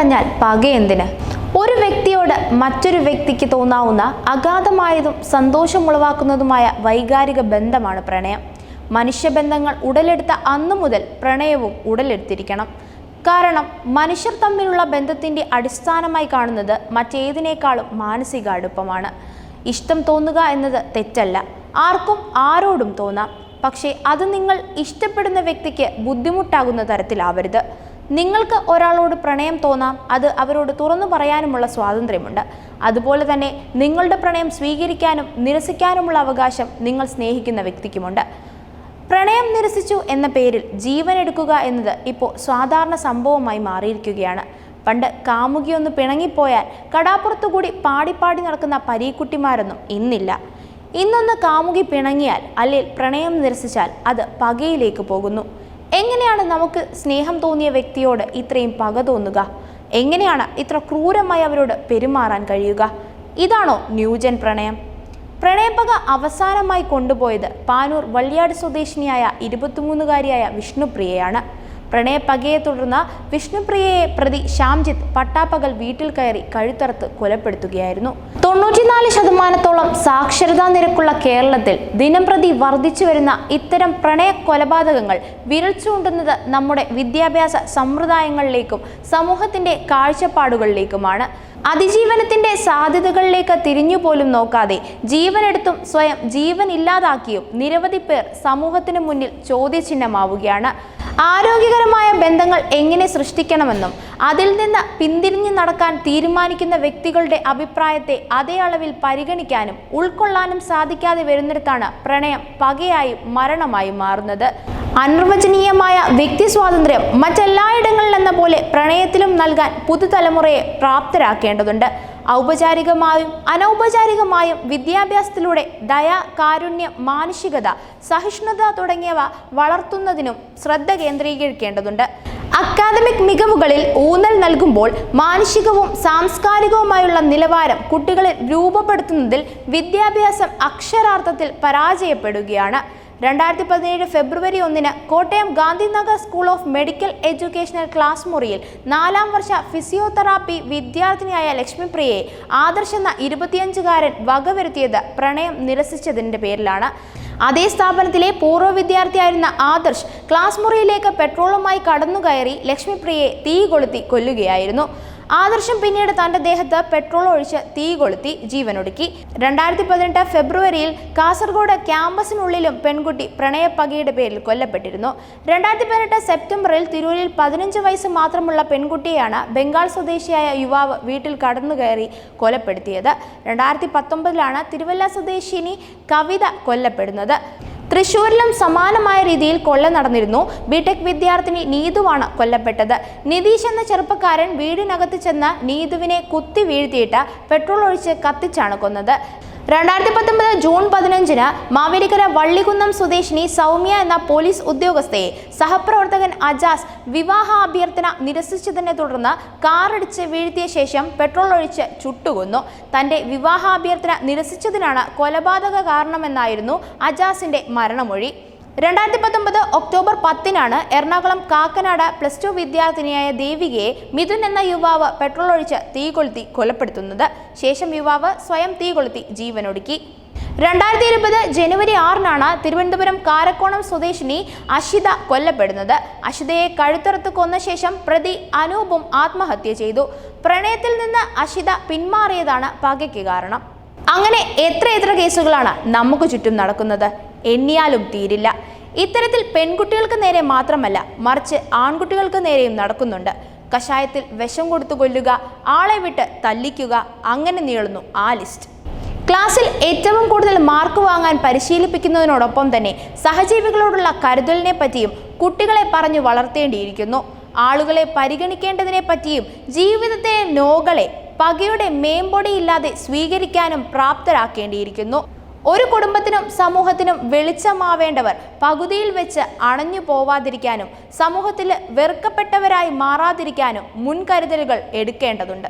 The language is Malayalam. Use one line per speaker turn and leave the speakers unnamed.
പറഞ്ഞാൽ പകയെന്തിന്? ഒരു വ്യക്തിയോട് മറ്റൊരു വ്യക്തിക്ക് തോന്നാവുന്ന അഗാധമായതും സന്തോഷമുളവാക്കുന്നതുമായ വൈകാരിക ബന്ധമാണ് പ്രണയം. മനുഷ്യബന്ധങ്ങൾ ഉടലെടുത്ത അന്നു മുതൽ പ്രണയവും ഉടലെടുത്തിരിക്കണം. കാരണം മനുഷ്യർ തമ്മിലുള്ള ബന്ധത്തിൻ്റെ അടിസ്ഥാനമായി കാണുന്നത് മറ്റേതിനേക്കാളും മാനസിക അടുപ്പമാണ്. ഇഷ്ടം തോന്നുക എന്നത് തെറ്റല്ല, ആർക്കും ആരോടും തോന്നാം. പക്ഷേ അത് നിങ്ങൾ ഇഷ്ടപ്പെടുന്ന വ്യക്തിക്ക് ബുദ്ധിമുട്ടാകുന്ന തരത്തിലാവരുത്. നിങ്ങൾക്ക് ഒരാളോട് പ്രണയം തോന്നാം, അത് അവരോട് തുറന്നു പറയാനുമുള്ള സ്വാതന്ത്ര്യമുണ്ട്. അതുപോലെ തന്നെ നിങ്ങളുടെ പ്രണയം സ്വീകരിക്കാനും നിരസിക്കാനുമുള്ള അവകാശം നിങ്ങൾ സ്നേഹിക്കുന്ന വ്യക്തിക്കുമുണ്ട്. പ്രണയം നിരസിച്ചു എന്ന പേരിൽ ജീവൻ എടുക്കുക എന്നത് ഇപ്പോൾ സാധാരണ സംഭവമായി മാറിയിരിക്കുകയാണ്. പണ്ട് കാമുകിയൊന്ന് പിണങ്ങിപ്പോയാൽ കടാപ്പുറത്തുകൂടി പാടിപ്പാടി നടക്കുന്ന പരീക്കുട്ടിമാരൊന്നും ഇന്നില്ല. ഇന്നൊന്ന് കാമുകി പിണങ്ങിയാൽ അല്ലെങ്കിൽ പ്രണയം നിരസിച്ചാൽ അത് പകയിലേക്ക് പോകുന്നു. എങ്ങനെയാണ് നമുക്ക് സ്നേഹം തോന്നിയ വ്യക്തിയോട് ഇത്രയും പക തോന്നുക? എങ്ങനെയാണ് ഇത്ര ക്രൂരമായി അവരോട് പെരുമാറാൻ കഴിയുക? ഇതാണോ ന്യൂജൻ പ്രണയം? പ്രണയപക അവസാനമായി കൊണ്ടുപോയത് പാനൂർ വള്ളിയാട് സ്വദേശിനിയായ 23-കാരിയായ വിഷ്ണുപ്രിയയാണ്. പ്രണയപകയെ തുടർന്ന് വിഷ്ണുപ്രിയയെ പ്രതി ശ്യാംജിത്ത് പട്ടാപ്പകൽ വീട്ടിൽ കയറി കഴുത്തറുത്ത് കൊലപ്പെടുത്തുകയായിരുന്നു. 94% സാക്ഷരതാ നിരക്കുള്ള കേരളത്തിൽ ദിനംപ്രതി വർദ്ധിച്ചു വരുന്ന ഇത്തരം പ്രണയ കൊലപാതകങ്ങൾ വിരൽ ചൂണ്ടുന്നത് നമ്മുടെ വിദ്യാഭ്യാസ സമ്പ്രദായങ്ങളിലേക്കും സമൂഹത്തിന്റെ കാഴ്ചപ്പാടുകളിലേക്കുമാണ്. അതിജീവനത്തിന്റെ സാധ്യതകളിലേക്ക് തിരിഞ്ഞുപോലും നോക്കാതെ ജീവനെടുത്തും സ്വയം ജീവൻ ഇല്ലാതാക്കിയും നിരവധി പേർ സമൂഹത്തിന് മുന്നിൽ ചോദ്യചിഹ്നമാവുകയാണ്. ആരോഗ്യകരമായ ബന്ധങ്ങൾ എങ്ങനെ സൃഷ്ടിക്കണമെന്നും അതിൽ നിന്ന് പിന്തിരിഞ്ഞു നടക്കാൻ തീരുമാനിക്കുന്ന വ്യക്തികളുടെ അഭിപ്രായത്തെ അതേ അളവിൽ പരിഗണിക്കാനും ഉൾക്കൊള്ളാനും സാധിക്കാതെ വരുന്നിടത്താണ് പ്രണയം പകയായും മരണമായും മാറുന്നത്. അനിർവചനീയമായ വ്യക്തി സ്വാതന്ത്ര്യം മറ്റെല്ലായിടങ്ങളിലെന്ന പോലെ പ്രണയത്തിലും നൽകാൻ പുതുതലമുറയെ പ്രാപ്തരാക്കേണ്ടതുണ്ട്. ഔപചാരികമായും അനൗപചാരികമായും വിദ്യാഭ്യാസത്തിലൂടെ ദയ, കാരുണ്യം, മാനുഷികത, സഹിഷ്ണുത തുടങ്ങിയവ വളർത്തുന്നതിനും ശ്രദ്ധ കേന്ദ്രീകരിക്കേണ്ടതുണ്ട്. അക്കാദമിക് മികവുകളിൽ ഊന്നൽ നൽകുമ്പോൾ മാനസികവും സാംസ്കാരികവുമായുള്ള നിലവാരം കുട്ടികളിൽ രൂപപ്പെടുത്തുന്നതിൽ വിദ്യാഭ്യാസം അക്ഷരാർത്ഥത്തിൽ പരാജയപ്പെടുകയാണ്. 2017 ഫെബ്രുവരി 1 Kottayam Gandhinagar school of medical educational class മുറിയിൽ 4ാം വർഷ ഫിസിയോതെറാപ്പി വിദ്യാർത്ഥിനിയായ ലക്ഷ്മിപ്രിയയെ ആദർശ് എന്ന 25-കാരൻ വകവരുത്തിയത് പ്രണയം നിരസിച്ചതിൻ്റെ പേരിലാണ്. അതേ സ്ഥാപനത്തിലെ പൂർവ്വ വിദ്യാർത്ഥിയായിരുന്ന ആദർശ് ക്ലാസ് മുറിയിലേക്ക് പെട്രോളുമായി കടന്നുകയറി ലക്ഷ്മിപ്രിയയെ തീ കൊളുത്തി കൊല്ലുകയായിരുന്നു. ആദർശം പിന്നീട് തൻ്റെ ദേഹത്ത് പെട്രോൾ ഒഴിച്ച് തീ കൊളുത്തി ജീവനൊടുക്കി. 2018 ഫെബ്രുവരിയിൽ കാസർഗോഡ് ക്യാമ്പസിനുള്ളിലും പെൺകുട്ടി പ്രണയപ്പകയുടെ പേരിൽ കൊല്ലപ്പെട്ടിരുന്നു. 2018 സെപ്റ്റംബറിൽ തിരൂരിൽ 15 വയസ്സ് മാത്രമുള്ള പെൺകുട്ടിയെയാണ് ബംഗാൾ സ്വദേശിയായ യുവാവ് വീട്ടിൽ കടന്നുകയറി കൊലപ്പെടുത്തിയത്. 2019 തിരുവല്ല സ്വദേശിനി കവിത കൊല്ലപ്പെടുന്നത്. തൃശ്ശൂരിലും സമാനമായ രീതിയിൽ കൊള്ള നടന്നിരുന്നു. ബിടെക് വിദ്യാർത്ഥിനി നീതുവാണ് കൊല്ലപ്പെട്ടത്. നിതീഷ് എന്ന ചെറുപ്പക്കാരൻ വീടിനകത്ത് ചെന്ന് നീതുവിനെ കുത്തി വീഴ്ത്തിയിട്ട് പെട്രോൾ ഒഴിച്ച് കത്തിച്ചാണ് കൊന്നത്. 2019 ജൂൺ 15 മാവേലിക്കര വള്ളികുന്നം സ്വദേശിനി സൗമ്യ എന്ന പോലീസ് ഉദ്യോഗസ്ഥയെ സഹപ്രവർത്തകൻ അജാസ് വിവാഹ അഭ്യർത്ഥന നിരസിച്ചതിനെ തുടർന്ന് കാറിടിച്ച് വീഴ്ത്തിയ ശേഷം പെട്രോൾ ഒഴിച്ച് ചുട്ടുകൊന്നു. തന്റെ വിവാഹാഭ്യർത്ഥന നിരസിച്ചതിനാണ് കൊലപാതക കാരണമെന്നായിരുന്നു അജാസിന്റെ മരണമൊഴി. 2019 ഒക്ടോബർ 10 എറണാകുളം കാക്കനാട് +2 വിദ്യാർത്ഥിനിയായ ദേവികയെ മിഥുൻ എന്ന യുവാവ് പെട്രോൾ ഒഴിച്ച് തീ കൊളുത്തി കൊലപ്പെടുത്തുന്നത്. ശേഷം യുവാവ് സ്വയം തീ കൊളുത്തി ജീവനൊടുക്കി. 2020 ജനുവരി 6 തിരുവനന്തപുരം കാരക്കോണം സ്വദേശിനി അഷിത കൊല്ലപ്പെടുന്നത്. അഷിതയെ കഴുത്തറുത്ത് കൊന്ന ശേഷം പ്രതി അനൂപും ആത്മഹത്യ ചെയ്തു. പ്രണയത്തിൽ നിന്ന് അഷിത പിന്മാറിയതാണ് പകയ്ക്ക് കാരണം. അങ്ങനെ എത്ര കേസുകളാണ് നമുക്ക് ചുറ്റും നടക്കുന്നത്? എണ്ണിയാലും തീരില്ല. ഇത്തരത്തിൽ പെൺകുട്ടികൾക്ക് നേരെ മാത്രമല്ല, മറിച്ച് ആൺകുട്ടികൾക്ക് നേരെയും നടക്കുന്നുണ്ട്. കഷായത്തിൽ വിഷം കൊടുത്തു കൊല്ലുക, ആളെ വിട്ട് തല്ലിക്കുക, അങ്ങനെ നീളുന്നു ആ ലിസ്റ്റ്. ക്ലാസ്സിൽ ഏറ്റവും കൂടുതൽ മാർക്ക് വാങ്ങാൻ പരിശീലിപ്പിക്കുന്നതിനോടൊപ്പം തന്നെ സഹജീവികളോടുള്ള കരുതലിനെ പറ്റിയും കുട്ടികളെ പറഞ്ഞു വളർത്തേണ്ടിയിരിക്കുന്നു. ആളുകളെ പരിഗണിക്കേണ്ടതിനെ പറ്റിയും ജീവിതത്തിലെ നോകളെ പകയുടെ മേമ്പൊടിയില്ലാതെ സ്വീകരിക്കാനും പ്രാപ്തരാക്കേണ്ടിയിരിക്കുന്നു. ഒരു കുടുംബത്തിനും സമൂഹത്തിനും വെളിച്ചമാവേണ്ടവർ പകുതിയിൽ വെച്ച് അണഞ്ഞു പോവാതിരിക്കാനും സമൂഹത്തിൽ വെറുക്കപ്പെട്ടവരായി മാറാതിരിക്കാനും മുൻകരുതലുകൾ എടുക്കേണ്ടതുണ്ട്.